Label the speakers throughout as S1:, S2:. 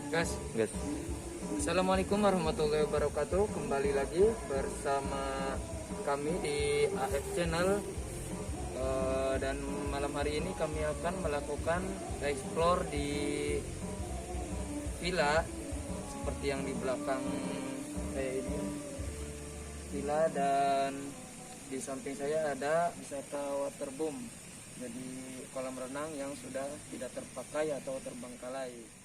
S1: Gas.
S2: Gas.
S1: Assalamualaikum warahmatullahi wabarakatuh. Kembali lagi bersama kami di AF Channel. Dan malam hari ini kami akan melakukan explore di villa seperti yang di belakang saya ini. Villa, dan di samping saya ada wisata waterboom. Jadi kolam renang yang sudah tidak terpakai atau terbengkalai.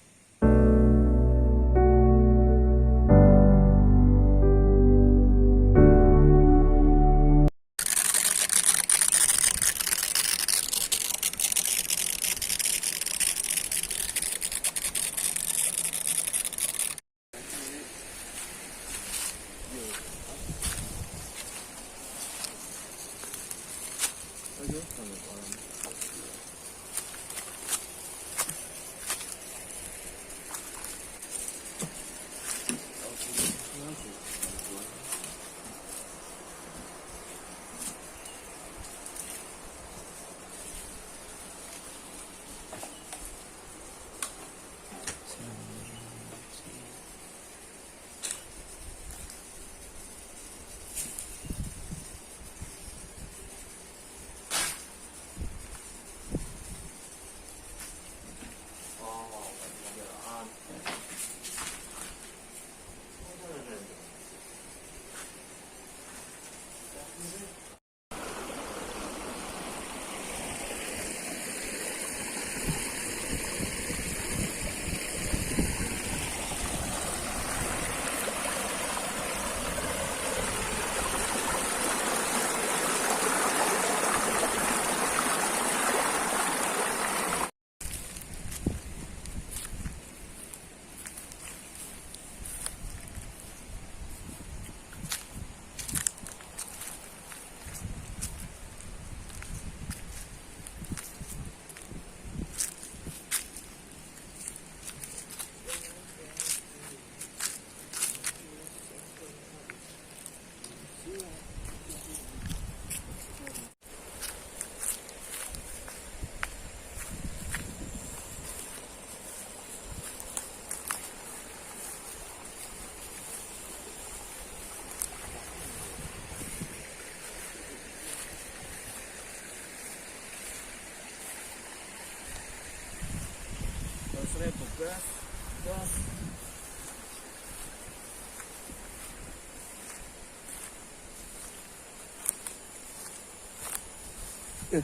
S1: Gas.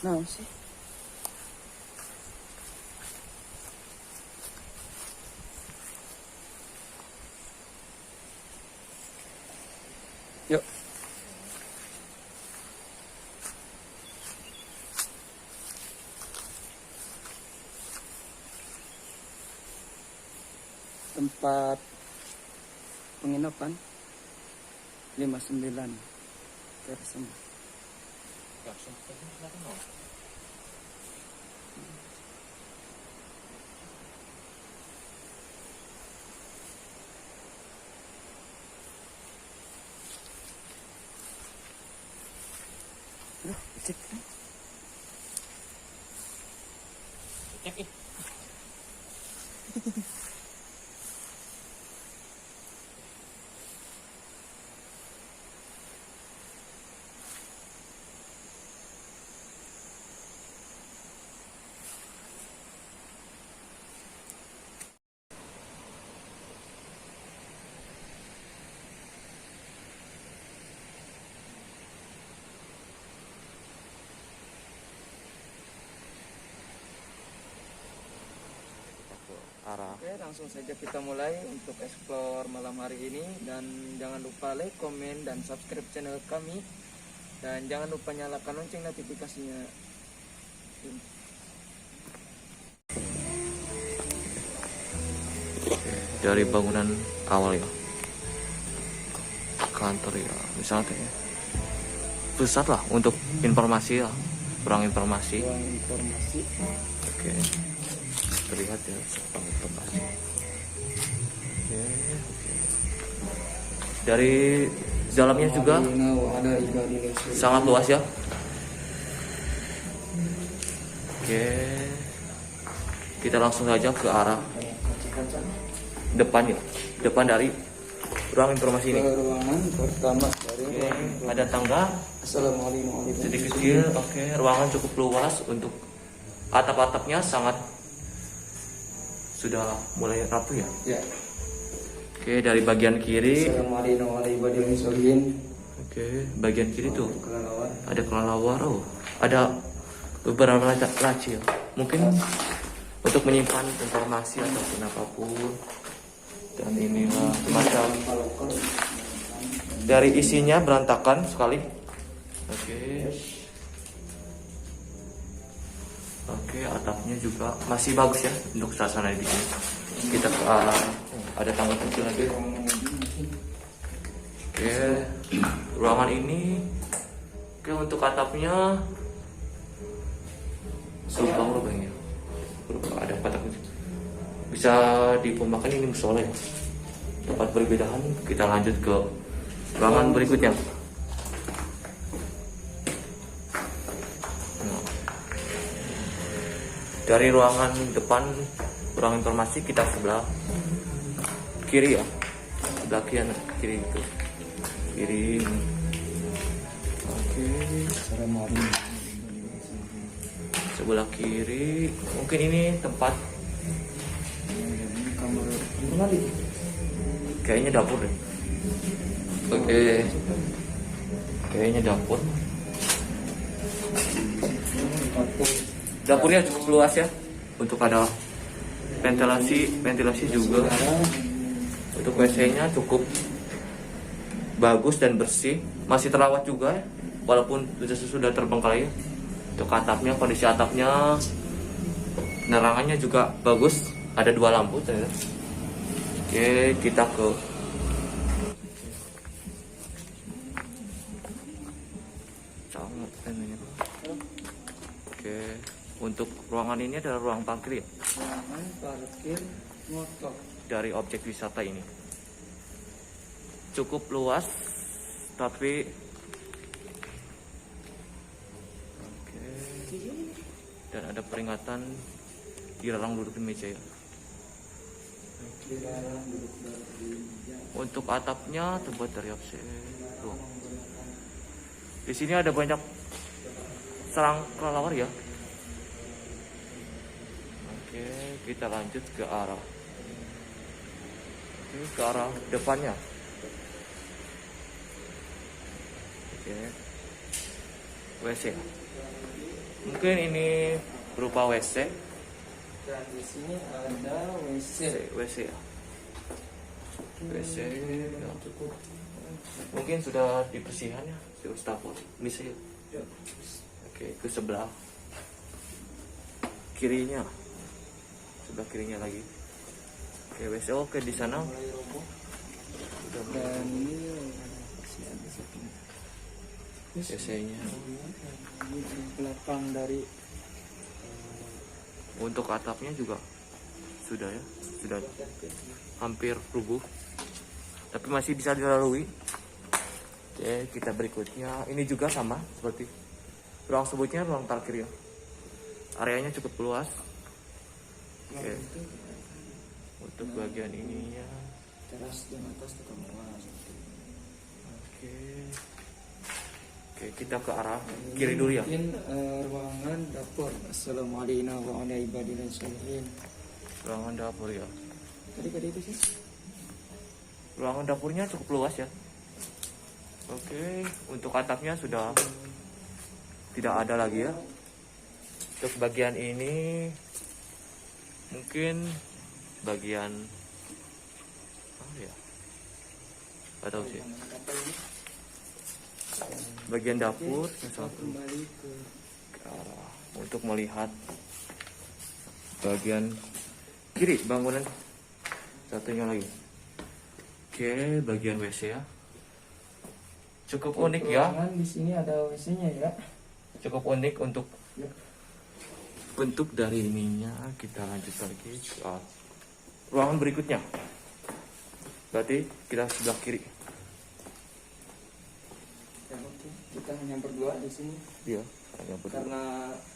S2: Nah sih. Yuk. Tempat penginapan 59 Persem. Cek.
S1: Cek.
S2: Arah.
S1: Oke, langsung saja kita mulai untuk explore malam hari ini. Dan jangan lupa like, komen, dan subscribe channel kami. Dan jangan lupa nyalakan lonceng notifikasinya.
S2: Dari bangunan awal ya, kantor ya, misalnya kayak pusat lah untuk informasi lah, kurang informasi. Oke. Terlihat ya kurang informasi. Oke. Dari dalamnya juga sangat luas ya. Oke, kita langsung saja ke arah depan ya, depan dari ruang informasi ini.
S1: Ruangan pertama dari
S2: Oke, ada tangga
S1: Assalamualaikum.
S2: sedikit kecil. Oke, ruangan cukup luas. Untuk atap-atapnya sangat sudah mulai rapuh ya.
S1: Ya.
S2: Oke, dari bagian kiri.
S1: Assalamualaikum.
S2: Oke, bagian kiri tuh
S1: Kelelawar.
S2: ada kelelawar. Oh, ada beberapa laci ya. Mungkin untuk menyimpan informasi ataupun apapun. Dan inilah macam dari isinya berantakan sekali. Oke. Oke, atapnya juga masih bagus ya untuk suasana di sini. Kita ke arah ada tangga kecil lagi. Oke, ruangan ini. Oke, untuk atapnya lubang ya. Ada kotak kecil. Bisa dipemakan ini musola ya. Tempat berbedaan. Kita lanjut ke ruangan berikutnya. Nah, dari ruangan depan ruang informasi kita sebelah kiri ya, sebelah kiri itu kiri. Oke, sebelah kiri mungkin ini tempat kayaknya dapur deh. Oke, kayaknya dapur. Dapurnya cukup luas ya, untuk ada ventilasi juga. Untuk WC-nya cukup bagus dan bersih, masih terawat juga ya, walaupun sudah terbengkalai. Untuk atapnya, kondisi atapnya, penerangannya juga bagus, ada 2 lampu ternyata. Oke, kita ke Oke, untuk ruangan ini adalah ruang parkir ya.
S1: Ruangan parkir motor.
S2: Dari objek wisata ini cukup luas, tapi oke. Dan ada peringatan dilarang duduk di meja ya. Untuk atapnya terbuat dari OPC. Di sini ada banyak sarang kelelawar ya. Oke, kita lanjut ke arah depannya. Oke, WC. Mungkin ini berupa WC.
S1: Dan di sini ada WC.
S2: ya. WC ya. Mungkin sudah dibersihkan ya, sudah stafur. Bisa ya. Oke, ke sebelah kirinya, sebelah kirinya lagi. Oke, WC. Oke, di sana.
S1: Dan ini masih ada satu.
S2: WC-nya.
S1: Di belakang dari
S2: Untuk atapnya juga sudah hampir rubuh, tapi masih bisa dilalui. Oke, kita berikutnya. Ini juga sama seperti ruang sebutnya, ruang parkir ya. Areanya cukup luas. Oke. Untuk bagian ininya.
S1: teras dan atas tukang luas.
S2: Oke. Oke, kita ke arah kiri dulu ya.
S1: Mungkin ruangan dapur. Assalamualaikum warahmatullahi wabarakatuh.
S2: Ruangan dapur ya.
S1: Tadi itu sih.
S2: Ruangan dapurnya cukup luas ya. Oke, untuk atapnya sudah tidak ada lagi ya. Untuk bagian ini mungkin bagian apa ya? Gak tahu sih. Bagian dapur yang satu
S1: Kembali ke
S2: arah untuk melihat bagian kiri bangunan satunya lagi. Oke, bagian WC ya. Cukup unik ya.
S1: ruangan. Di sini ada WC-nya ya.
S2: Cukup unik untuk bentuk dari ininya. Kita lanjut lagi ke ruangan berikutnya. Berarti kita sebelah kiri.
S1: Ya, oke. Kita hanya berdua di sini
S2: Iya, hanya berdua.
S1: karena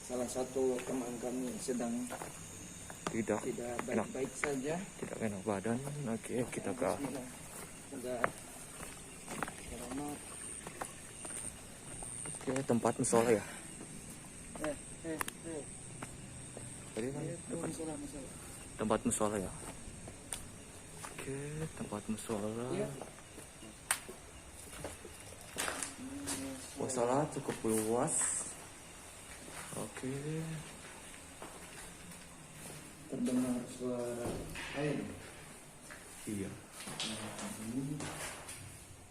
S1: salah satu teman kami sedang
S2: tidak enak,
S1: baik-baik saja.
S2: tidak enak badan. Oke, kita ke
S1: Bismillah. Udah selamat.
S2: tempat musola ya.
S1: Eh.
S2: Tadi kan
S1: Itu musola.
S2: tempat musola ya. Oke, tempat musola.
S1: Iya.
S2: Musola cukup luas. Oke.
S1: Terdengar suara air.
S2: Iya.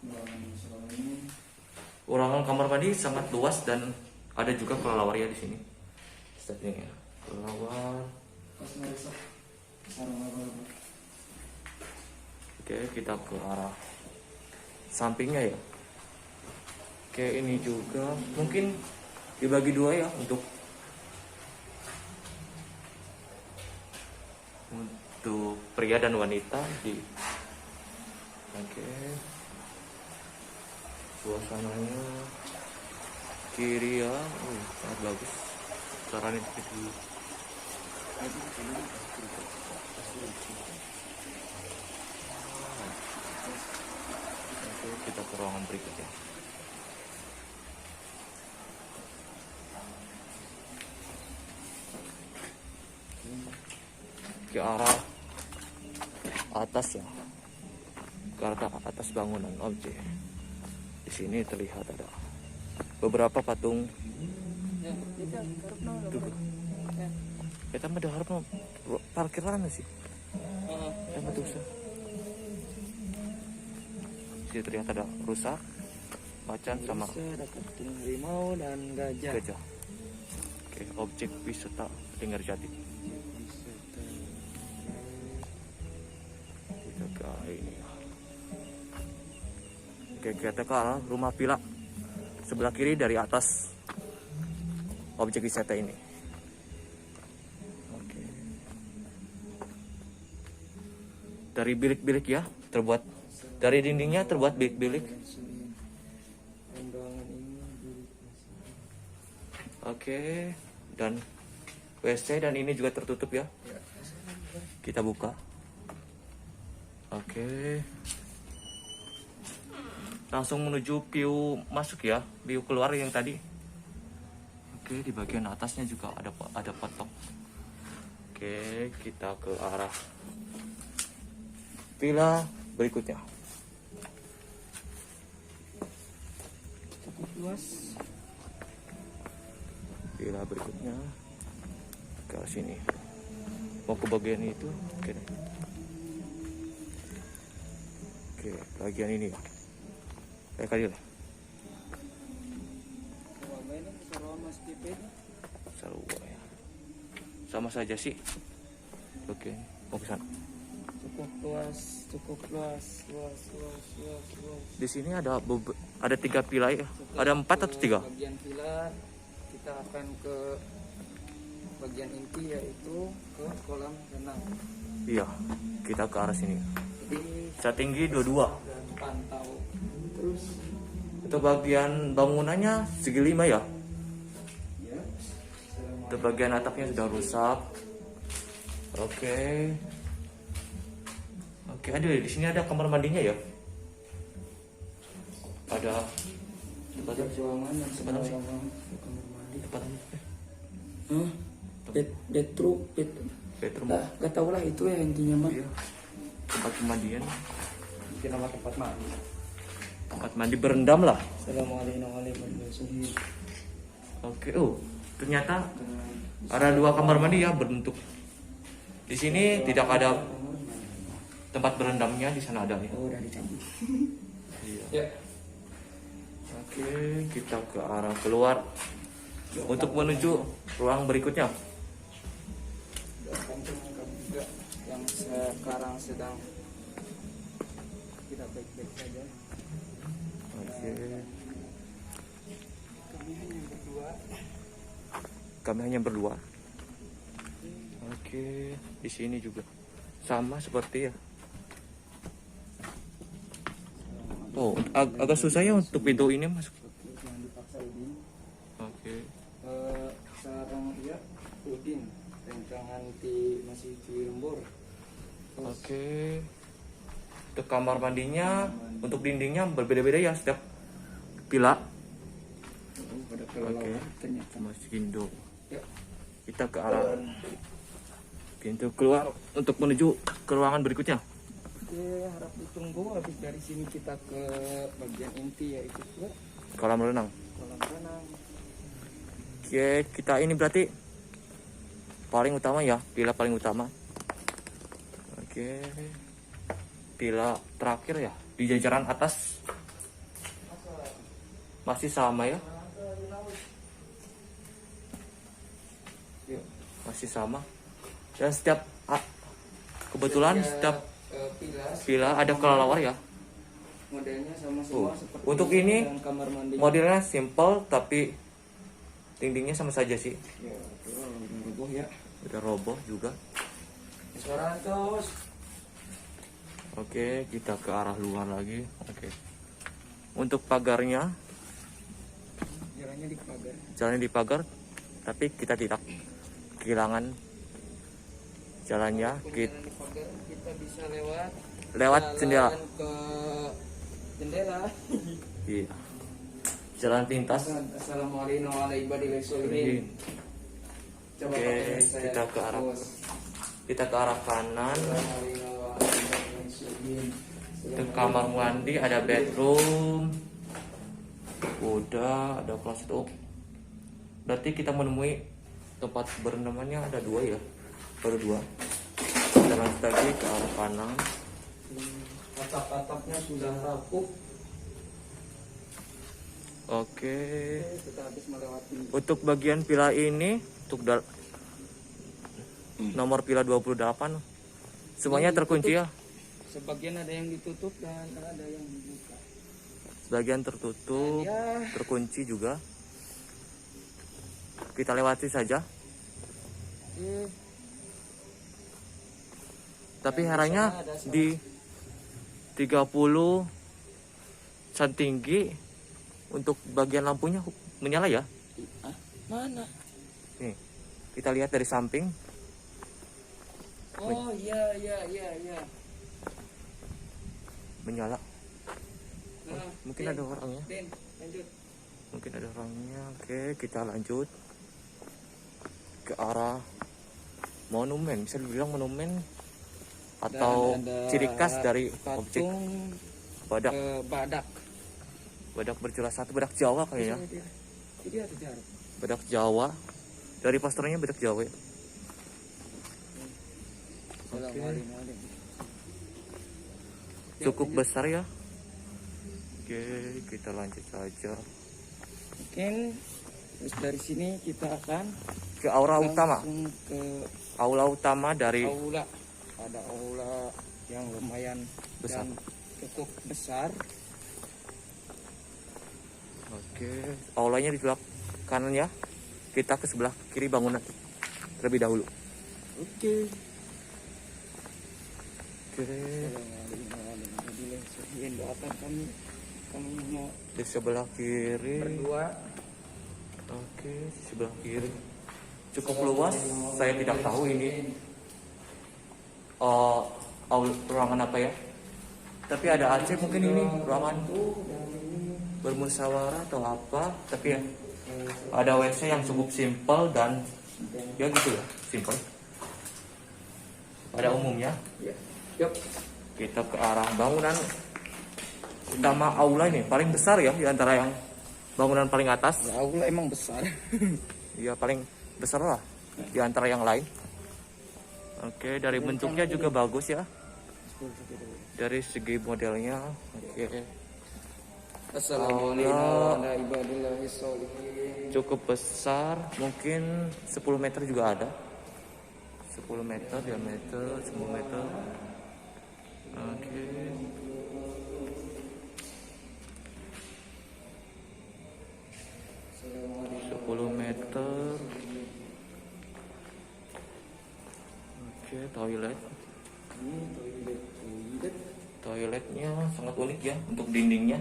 S1: Ruangan musola ini.
S2: Ruangan kamar mandi sangat luas dan ada juga kelelawar ya di sini. Settingnya kelelawar.
S1: Pas ngeresap. Sarang apa?
S2: Oke, kita ke arah sampingnya ya. Oke, ini juga mungkin dibagi dua ya untuk pria dan wanita di. Oke, suasananya kiri ya, sangat bagus. Caranya itu. Oke, kita ke ruangan berikutnya. Ke arah atas ya, ke arah atas bangunan objek. Di sini terlihat ada beberapa patung. Kita mah harap parkiran sih. Kita betul sih. Sini terlihat ada rusak, macan sama
S1: Ada patung harimau dan gajah.
S2: gajah. Oke, objek wisata Linggarjati. Kita ke ini. Oke, kita ke arah rumah villa sebelah kiri dari atas objek wisata ini. Oke. Dari bilik-bilik ya, terbuat dari dindingnya terbuat bilik-bilik.
S1: Undangan ini bilik
S2: Oke, dan WC dan ini juga tertutup ya. Kita buka. Oke. Langsung menuju view masuk ya, view keluar yang tadi. Oke, di bagian atasnya juga ada patok. Oke, kita ke arah villa berikutnya.
S1: cukup luas.
S2: Villa berikutnya ke sini. Mau ke bagian itu. Oke. Oke, bagian ini. Kayak kali lah.
S1: Ruangan ini sarwa Mas Pipit.
S2: Sarua ya. Sama saja sih. Oke, mau ke sana.
S1: Cukup luas.
S2: Di sini ada 3 villa ya. Ada 4 atau 3?
S1: Bagian villa kita akan ke bagian inti yaitu ke kolam renang.
S2: Iya, kita ke arah sini.
S1: Jadi
S2: Setinggi 22.
S1: dan pantau terus
S2: Untuk bagian bangunannya segi 5 ya.
S1: ya.
S2: Untuk bagian atapnya sudah rusak. Oke. Oke, ada di sini ada kamar mandinya ya. Ada
S1: Ada ruangan yang
S2: Tempat apa sih?
S1: kamar mandi.
S2: tempat
S1: Bedroom.
S2: bedroom.
S1: Nah, gak tau lah itu ya intinya mah.
S2: Iya. Tempat pemandian,
S1: Kita nama tempat mandi.
S2: tempat mandi berendam lah.
S1: Assalamualaikum.
S2: Oke, ternyata ada 2 kamar mandi ya berbentuk. Di sini tidak ada tempat berendamnya, di sana ada ya.
S1: Oh, udah dicantik.
S2: Iya.
S1: Ya.
S2: Oke, kita ke arah keluar untuk menuju ruang berikutnya.
S1: Doakan teman-teman juga yang sekarang sedang tidak baik-baik saja.
S2: Oke,
S1: Kami hanya berdua.
S2: kami hanya berdua. Oke, di sini juga sama seperti ya. Oh, agak susah ya untuk pintu ini masuk.
S1: Jangan dipaksa Udin.
S2: Oke.
S1: Sarang ya Udin. Rengkang anti masih di lembur. Terus
S2: Oke. Untuk kamar mandinya, untuk dindingnya berbeda-beda ya setiap pila.
S1: pada kelelawar ternyata.
S2: Masih Indo.
S1: Ya.
S2: Kita ke arah pintu keluar untuk menuju ke ruangan berikutnya.
S1: Oke, harap ditunggu. Habis dari sini kita ke bagian inti, yaitu ke
S2: Kolam renang.
S1: kolam renang.
S2: Oke, kita ini berarti paling utama ya, pila paling utama. Oke. Pila terakhir ya, di jajaran atas masih sama ya.
S1: Yuk.
S2: Masih sama. Dan setiap kebetulan setiap pila ada kelelawar ya.
S1: Modelnya sama semua seperti
S2: Untuk ini
S1: dan kamar mandi.
S2: modelnya simple tapi dindingnya sama saja sih.
S1: Ya, itu roboh ya.
S2: Udah roboh juga.
S1: Suara terus.
S2: Oke, kita ke arah luar lagi. Oke. Untuk pagarnya,
S1: Jalannya di pagar.
S2: jalannya di pagar, tapi kita tidak kehilangan jalannya.
S1: Walaupun
S2: Kita
S1: jalan di pagar, kita bisa lewat jalan
S2: jendela.
S1: ke jendela.
S2: Iya. Jalan pintas.
S1: Assalamualaikum warahmatullahi wabarakatuh. Coba
S2: Oke,
S1: pakai dari saya.
S2: kita ke arah
S1: Bos.
S2: kita ke arah kanan.
S1: Assalamualaikum warahmatullahi wabarakatuh.
S2: Untuk kamar mandi ada bedroom. Udah ada closet. Oh. Berarti kita menemui tempat berendamannya ada dua ya. Baru dua. Kita lanjut lagi ke arah kanan.
S1: Atap-atapnya sudah rapuh.
S2: Oke.
S1: Kita habis melewati.
S2: Untuk bagian pila ini untuk nomor pila 28 semuanya terkunci ya.
S1: Sebagian ada yang ditutup dan ada yang dibuka.
S2: Sebagian tertutup,
S1: Ya,
S2: terkunci juga. Kita lewati saja.
S1: eh,
S2: Tapi
S1: Yang
S2: haranya
S1: di sana ada
S2: di 30 cm tinggi untuk bagian lampunya menyala ya.
S1: mana?
S2: Nih, kita lihat dari samping
S1: Oh iya iya iya iya.
S2: menyala.
S1: Nah,
S2: Mungkin
S1: Den,
S2: ada orangnya.
S1: Den, lanjut.
S2: Mungkin ada orangnya. Oke, kita lanjut ke arah monumen. Bisa dibilang monumen atau
S1: Dan ada
S2: ciri khas dari objek
S1: patung
S2: badak.
S1: badak.
S2: Badak bercula satu, badak Jawa kayaknya.
S1: Jadi ada jarak.
S2: Badak Jawa. Dari posternya badak Jawa.
S1: Assalamualaikum.
S2: Cukup besar ya. Oke, kita lanjut saja
S1: Mungkin terus dari sini kita akan
S2: ke aula utama.
S1: langsung ke
S2: Aula utama dari
S1: aula. Ada aula yang lumayan
S2: Besar.
S1: dan cukup besar.
S2: Oke, aulanya di sebelah kanan ya. Kita ke sebelah kiri bangunan terlebih dahulu.
S1: Oke.
S2: Oke,
S1: Doakan kami mau
S2: di sebelah kiri.
S1: berdua.
S2: Oke, di sebelah kiri. Cukup luas. Saya tidak tahu ini ruangan apa ya. Tapi ada AC mungkin ini ruangan bermusyawarah atau apa. Tapi ya ada WC yang cukup simpel dan ya gitu ya, simpel. Pada umumnya.
S1: Ya. Yuk.
S2: Kita ke arah bangunan utama aula ini paling besar ya di antara yang bangunan paling atas.
S1: Ya, aula emang besar.
S2: Ya paling besar lah di antara yang lain. Oke, dari bentuknya juga bagus ya. Dari segi modelnya. Oke.
S1: Assalamualaikum warahmatullahi wabarakatuh.
S2: Cukup besar, mungkin 10 meter juga ada. 10 meter diameter, 10 meter. Oke. Oke, toilet. Toiletnya sangat unik ya untuk dindingnya.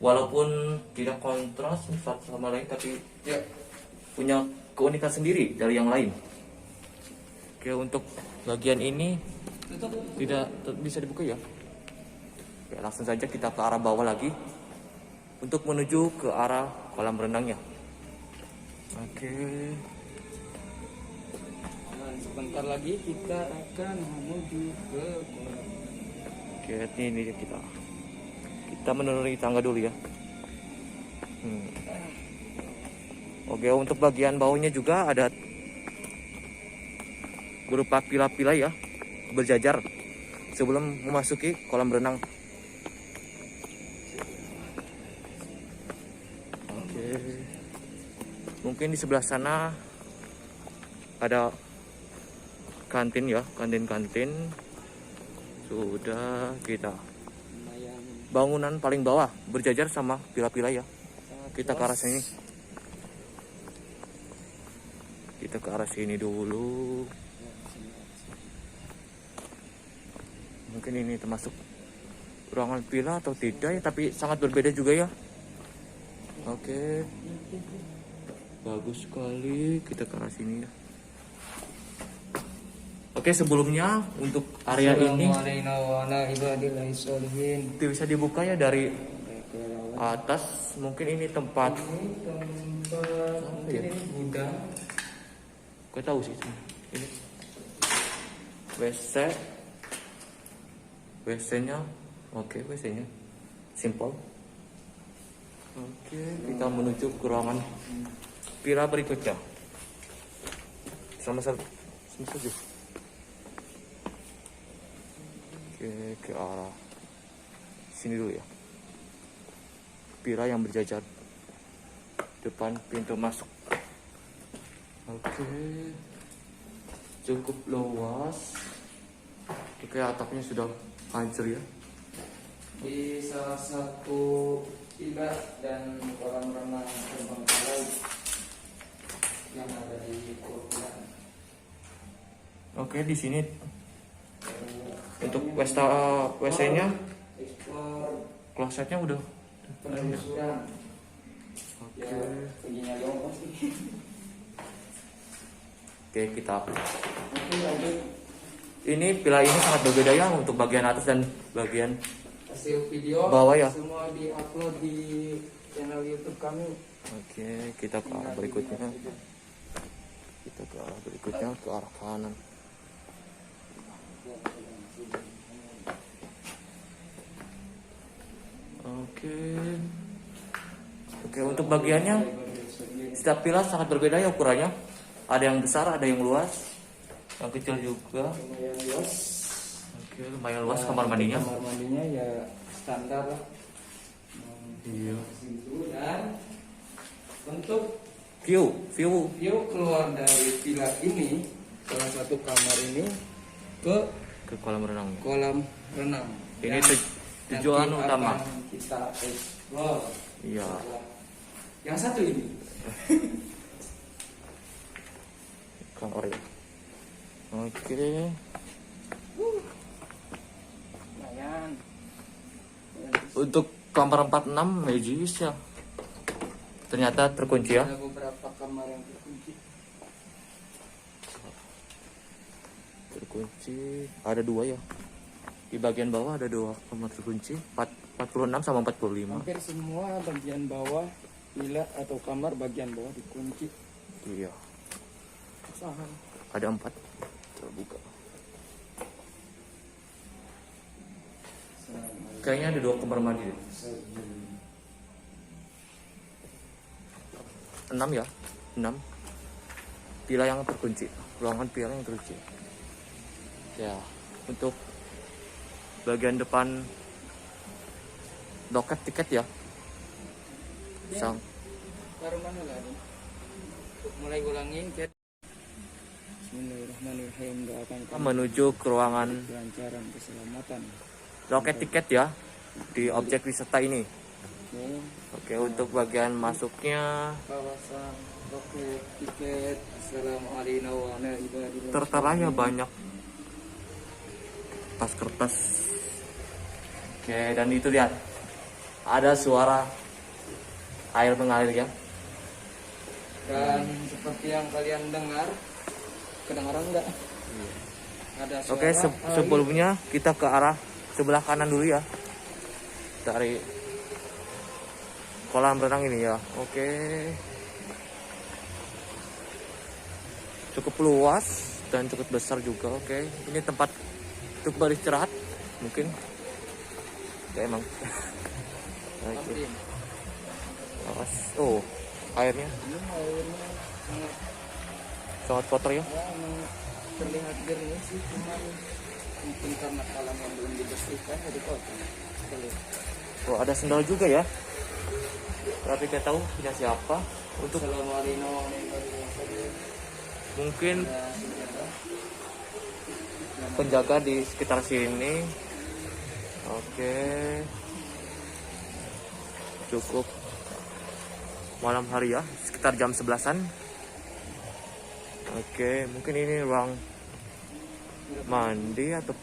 S2: Walaupun tidak kontras satu sama lain, tapi
S1: Ya.
S2: punya keunikan sendiri dari yang lain. Oke, untuk bagian ini tidak bisa dibuka ya. Oke, langsung saja kita ke arah bawah lagi untuk menuju ke arah kolam renangnya. Oke.
S1: Dan sebentar lagi kita akan menuju ke kolam.
S2: Oke, ini kita menuruni tangga dulu ya. Oke, untuk bagian bawahnya juga ada berupa pilar-pilar ya, berjajar sebelum memasuki kolam renang. Oke, mungkin di sebelah sana ada kantin ya, kantin-kantin. Sudah kita
S1: Lumayan
S2: bangunan paling bawah berjajar sama pilar-pilar ya.
S1: sangat
S2: Kita ke arah
S1: luas.
S2: sini. Kita ke arah sini dulu. Mungkin ini termasuk ruangan villa atau tidak ya, tapi sangat berbeda juga ya. Oke. Bagus sekali, kita ke arah sini ya. Oke, sebelumnya untuk area ini itu bisa dibuka ya dari atas. Mungkin ini tempat
S1: Mungkin ini gudang.
S2: gue tahu sih ini WC-nya. Oke, WC-nya simple. Oke, kita menuju ke ruangan villa berikutnya. Sama saja. Oke, ke arah sini dulu ya. Villa yang berjajar depan pintu masuk. Oke, cukup luas. Oke, atapnya sudah hancur ya.
S1: Di salah satu villa dan kolam renang terbengkalai yang ada di Korea.
S2: Oke, di sini untuk WC-nya,
S1: Explore
S2: klosetnya udah.
S1: penelusuran.
S2: Oke.
S1: Ya, begini aja pasti.
S2: Oke, kita.
S1: Oke, lanjut.
S2: Ini villa ini sangat berbeda ya untuk bagian atas dan bagian
S1: Hasil video
S2: bawah ya.
S1: semua diupload di channel YouTube kami.
S2: Oke, kita ke arah berikutnya. Ke arah kanan. Oke, untuk bagiannya setiap villa sangat berbeda ya ukurannya. Ada yang besar, ada yang luas, yang kecil juga.
S1: Lumayan luas.
S2: Oke, lumayan luas kamar mandinya.
S1: Kamar mandinya ya standar lah.
S2: Iya.
S1: Situ dan untuk
S2: View.
S1: view keluar dari villa ini, salah satu kamar ini ke
S2: Kolam renang.
S1: kolam renang.
S2: Ini
S1: Yang
S2: tujuan
S1: nanti
S2: utama.
S1: akan kita explore.
S2: Iya.
S1: Yang satu ini.
S2: Kamar ya. Oke.
S1: Lumayan.
S2: Untuk kamar 46 Magis ya. Ternyata terkunci ya.
S1: Ada beberapa kamar yang terkunci.
S2: Terkunci. Ada dua ya. Di bagian bawah ada dua kamar terkunci. 46 sama 45.
S1: Hampir semua bagian bawah villa atau kamar bagian bawah dikunci.
S2: Iya.
S1: Usaha.
S2: Ada 4. Terbuka. Kayaknya ada 2 kamar mandi. 6 ya. 6. Villa yang terkunci. Ruangan villa yang terkunci. Ya, untuk bagian depan loket tiket ya. Sang.
S1: Baru mana lagi? Mulai ulangin chat. Bismillahirrahmanirrahim. Doakan kami
S2: Menuju ke ruangan
S1: kelancaran, keselamatan.
S2: loket tiket ya di objek wisata ini.
S1: Oke.
S2: Oke, untuk bagian masuknya
S1: Kawasan loket tiket. Assalamualaikum warahmatullahi wabarakatuh.
S2: tertera ya banyak kertas. Oke, dan itu lihat ada suara air mengalir ya.
S1: Dan seperti yang kalian dengar, kedengaran enggak? Ada suara.
S2: Oke, sebelumnya kita ke arah sebelah kanan dulu ya. Dari kolam renang ini ya. Oke. Cukup luas dan cukup besar juga. Oke, ini tempat untuk beristirahat mungkin. Ya emang. Oke. Oh, airnya
S1: Airnya
S2: sangat kotor ya.
S1: emang terlihat jernih sih, cuman mungkin karena kolam yang belum dibersihkan jadi kotor. Kita lihat.
S2: Oh, ada sendal juga ya. Tapi kita tahu punya siapa. Untuk
S1: Assalamualaikum.
S2: mungkin penjaga di sekitar sini. Oke, cukup malam hari ya, sekitar jam 11-an. Oke, mungkin ini ruang mandi atau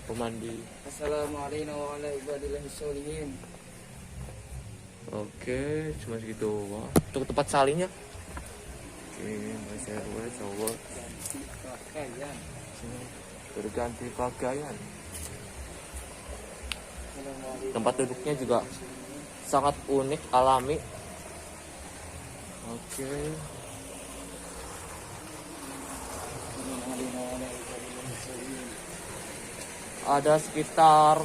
S2: pemandi.
S1: Assalamualaikum warahmatullahi wabarakatuh.
S2: Oke, cuma segitu. Wah, untuk tempat salinnya. Oke, masih ada coba
S1: Pakaian.
S2: berganti pakaian. Tempat duduknya juga sangat unik, alami. Oke. Ada sekitar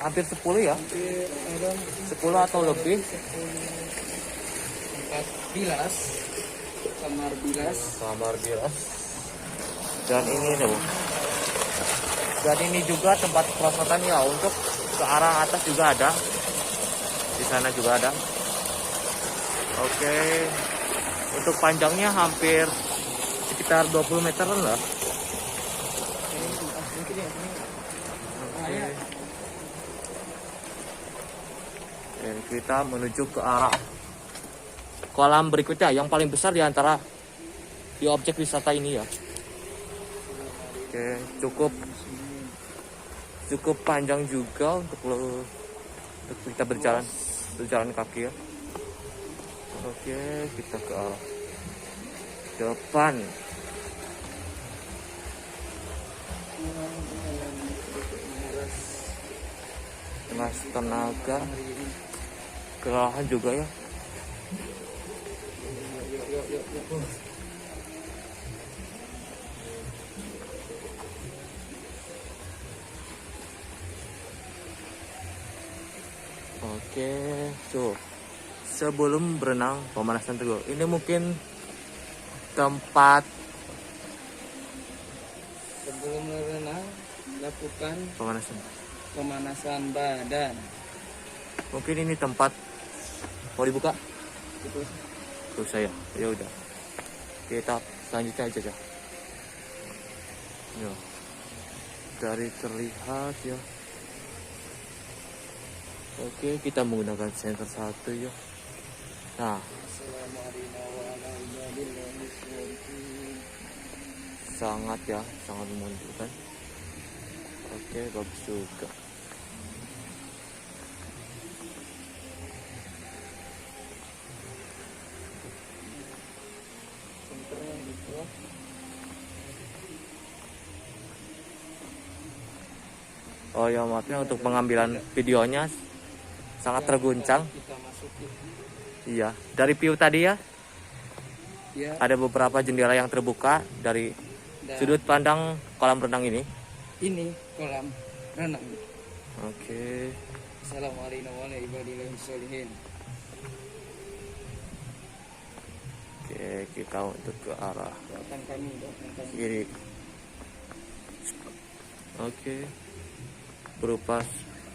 S2: hampir 10 ya. 10 atau lebih.
S1: Tempat bilas, kamar bilas.
S2: Kamar bilas. Dan ini tuh. Dan ini juga tempat perosotan ya, untuk ke arah atas juga ada. Di sana juga ada. Oke. Untuk panjangnya hampir sekitar 20 meteran lah. Oke. Dan kita menuju ke arah kolam berikutnya yang paling besar di antara di objek wisata ini ya. Oke, cukup panjang juga untuk kita berjalan kaki ya. Oke, kita ke arah depan. Tengah tenaga, kelelahan juga ya. Oke, so sebelum berenang pemanasan dulu. Ini mungkin tempat
S1: Sebelum berenang, lakukan
S2: pemanasan.
S1: badan.
S2: Mungkin ini tempat mau dibuka.
S1: Itu
S2: Tuh saya, ya udah. Kita selanjutnya aja ya. Ya. Dari terlihat ya. Oke, kita menggunakan sensor 1 ya. Nah, sangat memunculkan. Oke, bagus juga. Oh ya, maafnya untuk pengambilan videonya sangat terguncang.
S1: kita masukin.
S2: Iya, dari view tadi ya,
S1: Ya,
S2: ada beberapa jendela yang terbuka dari
S1: dan
S2: sudut pandang kolam renang ini.
S1: ini kolam renang.
S2: Oke.
S1: Assalamualaikum warahmatullahi wabarakatuh.
S2: Oke, kita untuk ke arah
S1: Doakan kami.
S2: kiri. Oke. Berupa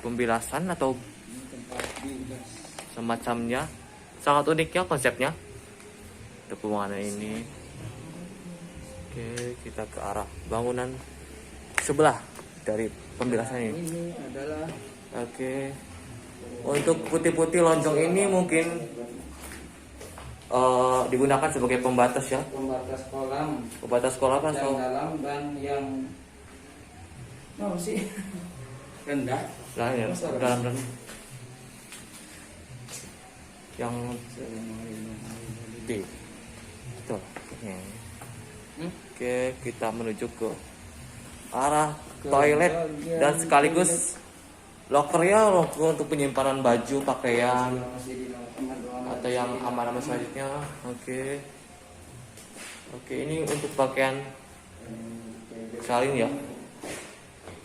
S2: pembilasan atau
S1: Ini tempat bilas.
S2: semacamnya. Sangat unik ya konsepnya. Untuk pemandangan ini. Oke, kita ke arah bangunan sebelah dari pembilasan ini.
S1: Ini adalah
S2: Oke. Untuk putih-putih lonjong ini mungkin digunakan sebagai pembatas ya.
S1: pembatas kolam
S2: Pembatas kolam
S1: yang
S2: atau
S1: dalam dan yang sih rendah.
S2: lah ya, dalam dan yang di betul.
S1: Hmm?
S2: Oke, kita menuju ke arah
S1: Ke
S2: toilet
S1: bagian
S2: dan sekaligus locker ya, locker untuk penyimpanan baju, pakaian
S1: yang masih di ruangan
S2: atau yang aman-aman selanjutnya. Oke. Oke, ini untuk pakaian salin ya.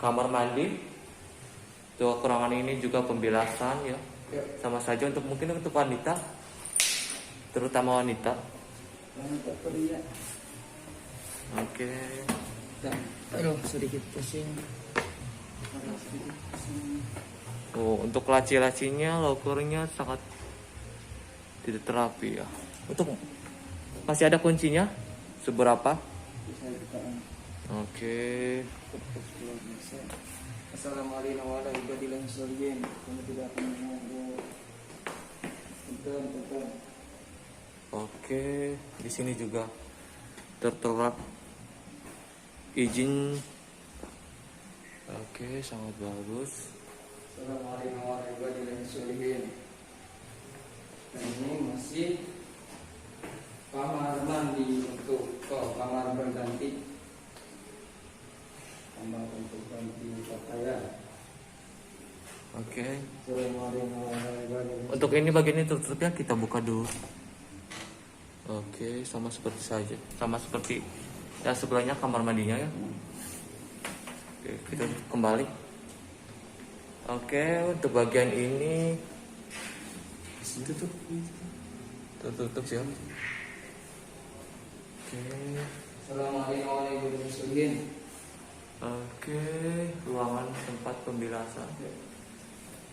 S2: Kamar mandi. Untuk ruangan ini juga pembilasan ya. Sama saja untuk mungkin untuk wanita, terutama wanita. Oke.
S1: Aduh, sedikit pusing.
S2: Oh, untuk laci-lacinya, lokernya sangat tidak terapi ya. Untuk masih ada kuncinya? Seberapa?
S1: Bisa bukaan.
S2: Oke.
S1: Assalamualaikum warahmatullahi wabarakatuh. Kami tidak akan mengganggu. Betul.
S2: Oke, di sini juga tertera izin. Oke, sangat bagus.
S1: Assalamualaikum warahmatullahi wabarakatuh. Ini masih kamar mandi untuk kamar berganti. Kamar untuk ganti pakaian.
S2: Oke.
S1: Assalamualaikum warahmatullahi wabarakatuh.
S2: Untuk ini bagian ini tertutup ya, kita buka dulu. Oke, sama seperti saja. Sama seperti ya sebelahnya kamar mandinya ya. Oke, kita kembali. Oke, untuk bagian ini tertutup ya. Oke.
S1: Assalamualaikum warahmatullahi wabarakatuh.
S2: Oke, ruangan tempat pembilasan.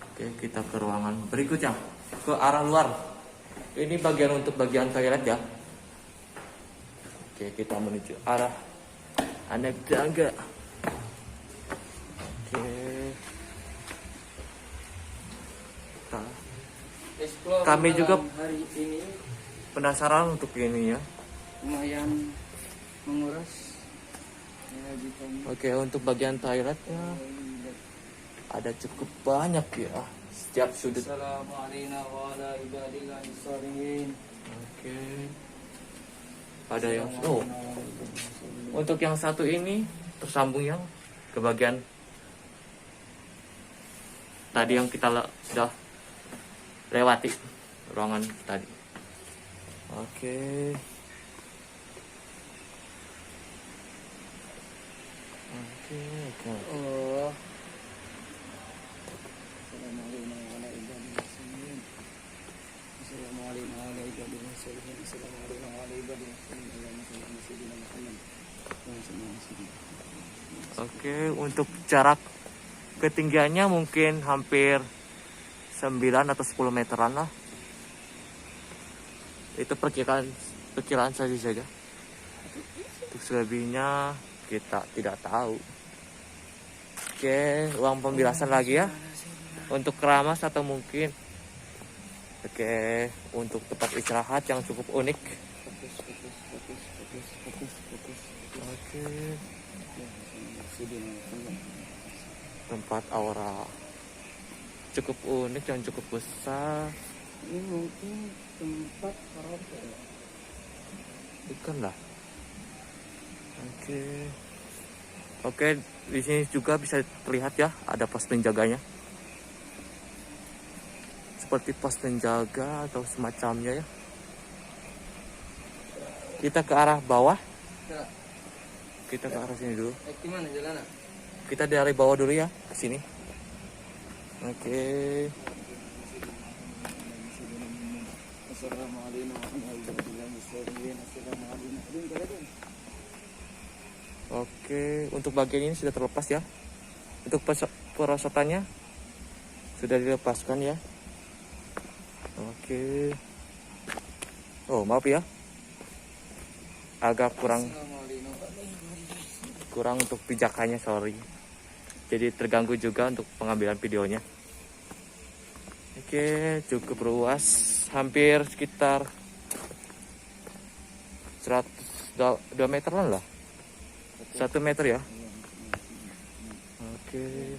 S2: Oke, kita ke ruangan berikutnya, ke arah luar. Ini bagian untuk bagian toilet ya. Oke, kita menuju arah anak tangga. Oke.
S1: Explore
S2: Kami juga
S1: malam hari ini
S2: penasaran untuk ini ya.
S1: lumayan menguras energi kami.
S2: Oke, untuk bagian toiletnya ada cukup banyak ya. Setiap sudut.
S1: Assalamualaikum warahmatullahi wabarakatuh.
S2: Oke. Ada yang untuk yang satu ini tersambung yang ke bagian tadi yang kita sudah lewati ruangan tadi. Oke. Oke.
S1: Oh.
S2: Oke, untuk jarak ketinggiannya mungkin hampir 9 atau 10 meteran lah. Itu perkiraan saja. Untuk selebihnya kita tidak tahu. Oke, ruang pembilasan lagi ya. Untuk keramas atau mungkin untuk tempat istirahat yang cukup unik. Oke. Tempat aura cukup unik dan cukup besar.
S1: Ini mungkin tempat karaoke.
S2: Bukan lah. Oke, di sini juga bisa terlihat ya, ada pos penjaganya. Seperti pos penjaga atau semacamnya ya. Kita ke arah bawah.
S1: Ya.
S2: Kita ke arah sini dulu.
S1: Gimana jalannya?
S2: Kita dari bawah dulu ya, ke sini. Oke.
S1: Assalamualaikum warahmatullahi wabarakatuh.
S2: Oke, untuk bagian ini sudah terlepas ya. Untuk perosotannya sudah dilepaskan ya. Oke. Oh, maaf ya. Agak kurang untuk pijakannya, sorry. Jadi terganggu juga untuk pengambilan videonya. Oke, cukup luas, hampir sekitar 2 meteran lah. 1 meter ya. Oke.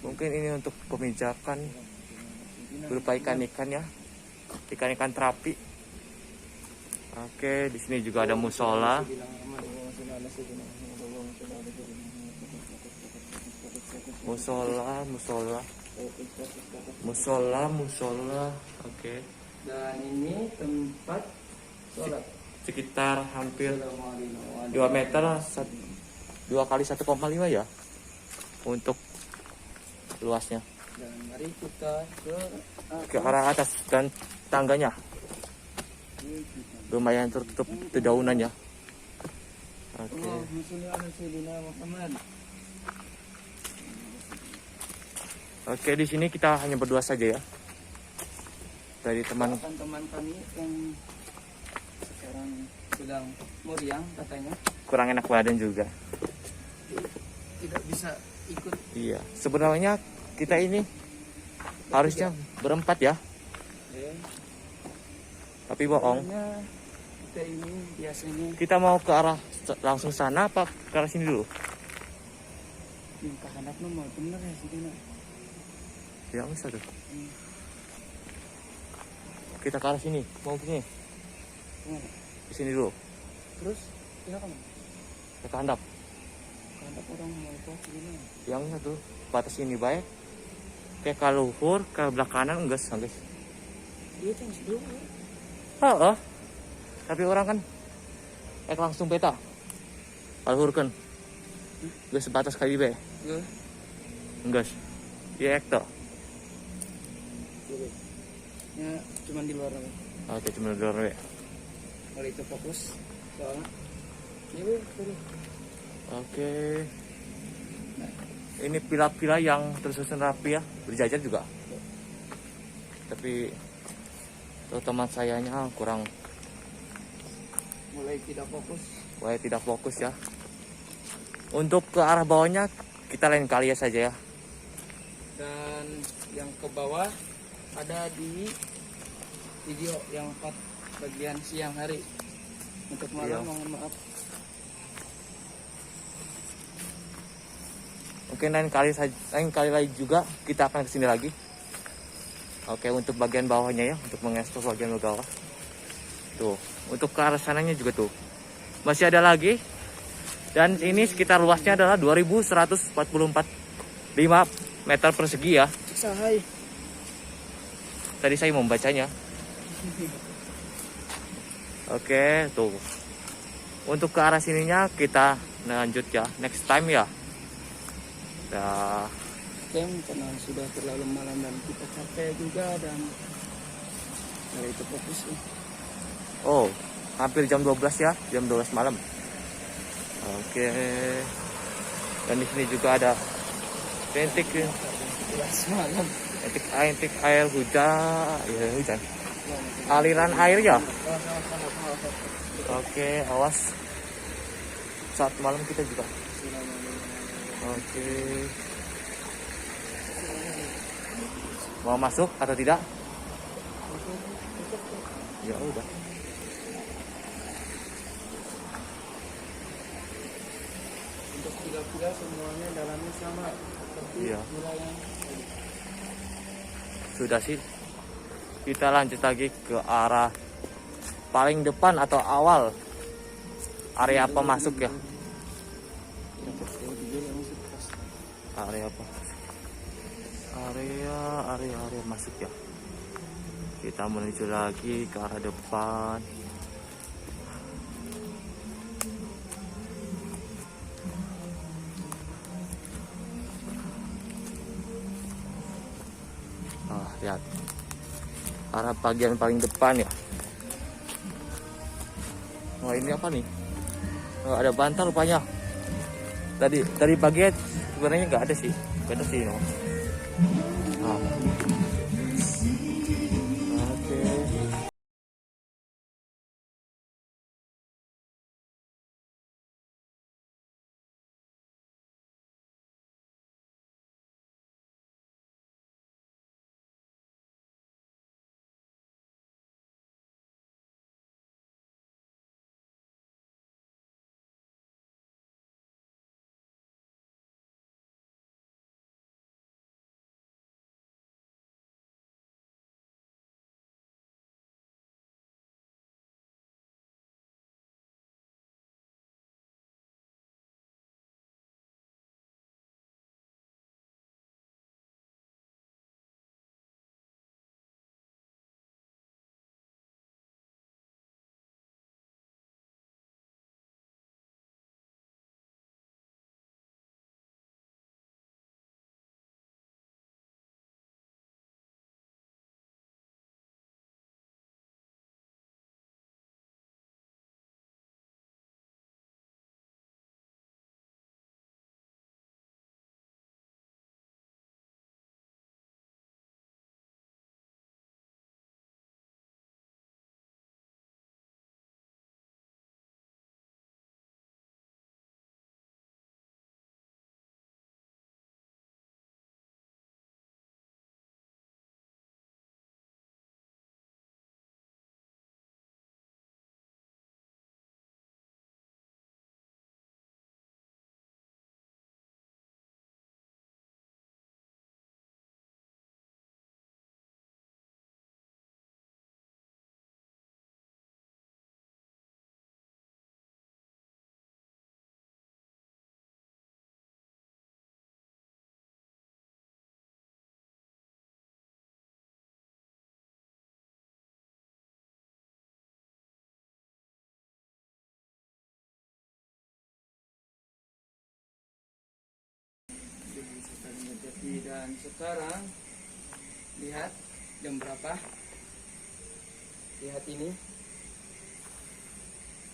S2: Mungkin ini untuk pemijakan berupa ikan-ikan ya. Ikan-ikan terapi. Oke, di sini juga ada musola. Musola. Oke.
S1: Dan ini tempat sholat.
S2: Sekitar hampir 2 meter, 2 kali 1,5 ya untuk luasnya.
S1: Dan mari kita
S2: Ke arah atas dan tangganya lumayan tertutup dedaunannya. Oke. Oke, di sini kita hanya berdua saja ya. Dari
S1: teman kami yang sekarang sedang meriang katanya
S2: kurang enak badan juga.
S1: tidak bisa ikut.
S2: Iya, sebenarnya kita ini harusnya berempat ya, tapi bohong.
S1: Sebenarnya kita ini biasanya
S2: Kita mau ke arah langsung sana apa ke arah sini dulu?
S1: minta hendak nomor bener ya sih Dina.
S2: Ya bisa tuh. Kita ke arah sini, mau ke sini?
S1: Kemana?
S2: Ke sini dulu.
S1: Terus kita kemana?
S2: Ke handap.
S1: Hendak orang mau ke sini.
S2: Yang satu batas ini baik. Kayak ke luhur, ke belah kanan enggak guys.
S1: Iya kan dulu.
S2: Oh. Tapi orang kan langsung beta. Luhur kan. Geus sebatas kali be.
S1: Gue.
S2: Enggak. Iya ekto.
S1: Ya cuman di luar aja.
S2: Oke, cuma dulu ya.
S1: Kalau itu fokus soalnya. Ini gue turun.
S2: Oke. Ini pila-pila yang tersusun rapi ya, berjajar juga. Tapi tuh teman sayanya kurang,
S1: Mulai tidak fokus.
S2: tidak fokus ya. Untuk ke arah bawahnya kita lain kali ya saja ya.
S1: Dan yang ke bawah ada di video yang 4 bagian siang hari. Untuk malam
S2: Iya.
S1: mohon maaf.
S2: Mungkin lain kali lagi juga kita akan kesini lagi. Oke, untuk bagian bawahnya ya, untuk mengeksplor bagian bawah. Tuh, untuk ke arah sananya juga tuh. Masih ada lagi. Dan ini sekitar luasnya adalah 2144 meter persegi ya.
S1: Sahai.
S2: Tadi saya mau membacanya. Oke, tuh. Untuk ke arah sininya kita lanjut ya, next time ya. Dah.
S1: Karena sudah terlalu malam dan kita capek juga dan dari itu fokus ya.
S2: Oh, hampir jam 12 ya, jam 12 malam. Oke. Dan di sini juga ada rintik
S1: Semalam.
S2: air hujan, ya hujan. Aliran air ya. Oke, awas. Saat malam kita juga. Oke. Mau masuk atau tidak? Ya udah.
S1: Untuk pila-pila semuanya dalamnya sama seperti
S2: Iya.
S1: wilayah.
S2: Sudah sih. Kita lanjut lagi ke arah paling depan atau awal area apa masuk ya? Area apa? Area masuk ya. Kita menuju lagi ke arah depan. Lihat. Arah bagian paling depan ya. Wah, ini apa nih? Oh, ada bantal rupanya. Tadi pagi sebenarnya nggak ada sih. Nggak ada sih. No.
S1: Dan sekarang lihat jam berapa? Lihat ini.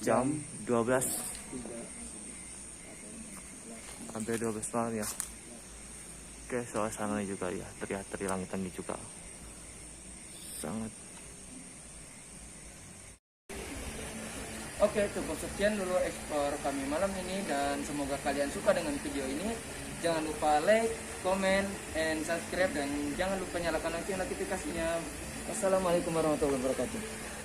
S2: Jam 12,
S1: 3.
S2: hampir 12 malam ya. Oke, suasananya juga ya, terlihat dari langitan ini juga sangat.
S1: Oke, cukup sekian dulu eksplor kami malam ini, dan semoga kalian suka dengan video ini. Jangan lupa like, comment, and subscribe, dan jangan lupa nyalakan lonceng notifikasinya. Wassalamualaikum warahmatullahi wabarakatuh.